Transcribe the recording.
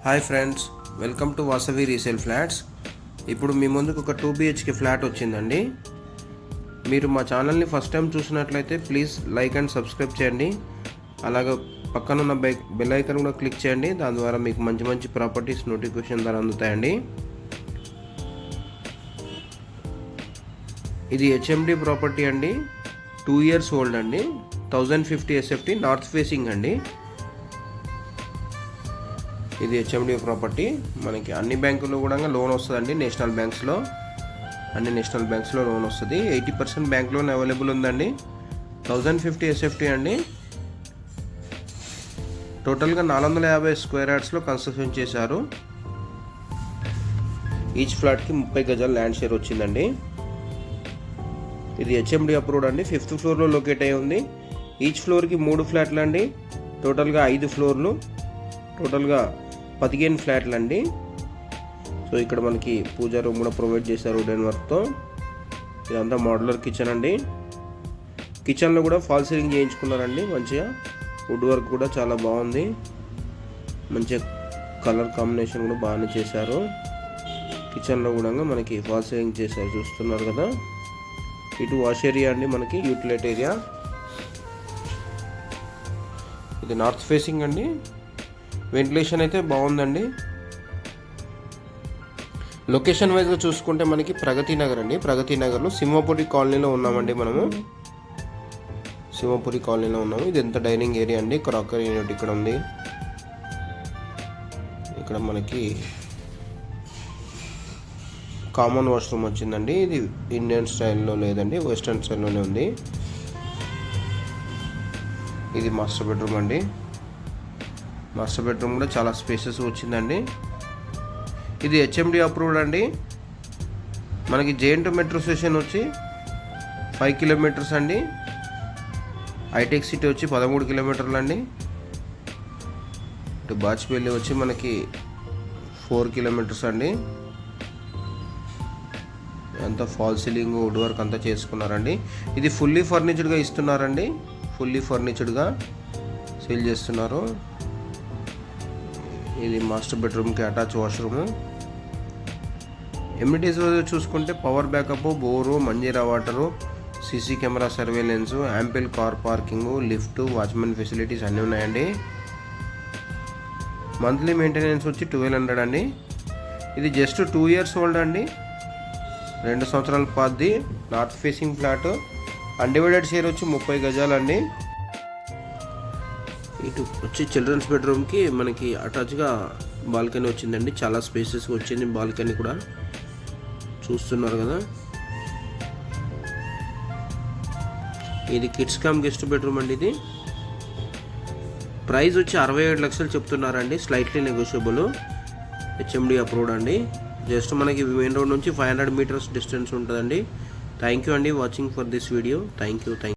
Hi friends, welcome to Vasavi resale flats. ఇప్పుడు మీ ముందుకు ఒక 2 BHK ఫ్లాట్ వచ్చిందండి. మీరు మా ఛానల్ని ఫస్ట్ టైం చూసినట్లయితే ప్లీజ్ లైక్ అండ్ సబ్స్క్రైబ్ చేయండి. అలాగే పక్కనున్న బెల్ ఐకాన్ కూడా క్లిక్ చేయండి. దాని ద్వారా మీకు మంచి మంచి ప్రాపర్టీస్ నోటిఫికేషన్ ద్వారా అందుతాయండి. ఇది HMD ప్రాపర్టీ అండి. 2 years ఓల్డ్ అండి. 1050 SFT నార్త్ ఫేసింగ్ అండి. ఇది HMD ప్రాపర్టీ. మనకి అన్ని బ్యాంకుల్లో కూడా లోన్ వస్తుందండి. నేషనల్ బ్యాంక్స్లో లోన్ వస్తుంది. 80% బ్యాంక్ లోన్ అవైలబుల్ ఉందండి. 1050 SFT అండి. టోటల్గా 450 స్క్వేర్ యార్డ్స్లో కన్స్ట్రక్షన్ చేశారు. ఈచ్ ఫ్లాట్కి 30 గజాల ల్యాండ్ షేర్ వచ్చిందండి. ఇది HMD అప్రూవ్డ్ అండి. 5th ఫ్లోర్లో లొకేట్ అయి ఉంది. ఈచ్ ఫ్లోర్కి 3 ఫ్లాట్లు అండి. టోటల్గా 5 ఫ్లోర్లు, టోటల్గా 15 ఫ్లాట్లు అండి. సో ఇక్కడ మనకి పూజా రూమ్ కూడా ప్రొవైడ్ చేశారు వుడెన్ వర్క్తో. ఇదంతా మోడ్యులర్ కిచెన్ అండి. కిచెన్లో కూడా ఫాల్ సీలింగ్ చేయించుకున్నారండి. మంచిగా వుడ్ వర్క్ కూడా చాలా బాగుంది. మంచిగా కలర్ కాంబినేషన్ కూడా బాగానే చేశారు. కిచెన్లో కూడా మనకి ఫాల్ సీలింగ్ చేశారు, చూస్తున్నారు కదా. ఇటు వాష్ ఏరియా అండి, మనకి యూటిలిటీ ఏరియా. ఇది నార్త్ ఫేసింగ్ అండి. వెంటిలేషన్ అయితే బాగుందండి. లొకేషన్ వైజ్గా చూసుకుంటే మనకి ప్రగతి నగర్ అండి. ప్రగతి నగర్లో సింహపురి కాలనీలో ఉన్నామండి. మనము సింహపురి కాలనీలో ఉన్నాము. ఇది ఎంత డైనింగ్ ఏరియా అండి. క్రాకరీ యూనిట్ ఇక్కడ ఉంది. ఇక్కడ మనకి కామన్ వాష్రూమ్ వచ్చిందండి. ఇది ఇండియన్ స్టైల్లో లేదండి, వెస్ట్రన్ స్టైల్లోనే ఉంది. ఇది మాస్టర్ బెడ్రూమ్ అండి. మాస్టర్ బెడ్రూమ్ కూడా చాలా స్పేసెస్ వచ్చిందండి. ఇది HMD అప్రూవ్డ్ అండి. మనకి JN2 మెట్రో స్టేషన్ వచ్చి 5 కిలోమీటర్స్ అండి. హైటెక్ సిటీ వచ్చి 13 కిలోమీటర్లు అండి. ఇటు బాచ్పల్లి వచ్చి మనకి 4 కిలోమీటర్స్ అండి. అంతా ఫాల్ సీలింగ్, వుడ్ వర్క్ అంతా చేసుకున్నారండి. ఇది ఫుల్లీ ఫర్నిచర్డ్గా ఇస్తున్నారండి. ఫుల్లీ ఫర్నిచర్డ్గా సేల్ చేస్తున్నారు. ఇది మాస్టర్ బెడ్రూమ్కి అటాచ్ వాష్రూము. ఎమ్యూనిటీస్ చూసుకుంటే power backup, bore, Manjira water, CC camera surveillance, ample car parking, lift, watchman facilities అన్నీ ఉన్నాయండి. మంత్లీ మెయింటెనెన్స్ వచ్చి 1200 అండి. ఇది జస్ట్ 2 years ఓల్డ్ అండి. 2 సంవత్సరాల పాతది. North facing flat. Undivided share వచ్చి 30 గజాలండి. ఇటు వచ్చి చిల్డ్రన్స్ బెడ్రూమ్కి మనకి అటాచ్గా బాల్కనీ వచ్చిందండి. చాలా స్పేసెస్ వచ్చింది బాల్కనీ కూడా, చూస్తున్నారు కదా. ఇది కిడ్స్ కమ్ గెస్ట్ బెడ్రూమ్ అండి. ఇది ప్రైస్ వచ్చి 67 లక్షలు చెప్తున్నారండి. Slightly negotiable. HMD అప్రూవ్డ్ అండి. జస్ట్ మనకి మెయిన్ రోడ్ నుంచి 500 మీటర్స్ డిస్టెన్స్ ఉంటుందండి. థ్యాంక్ యూ అండి watching for this video. Thank you.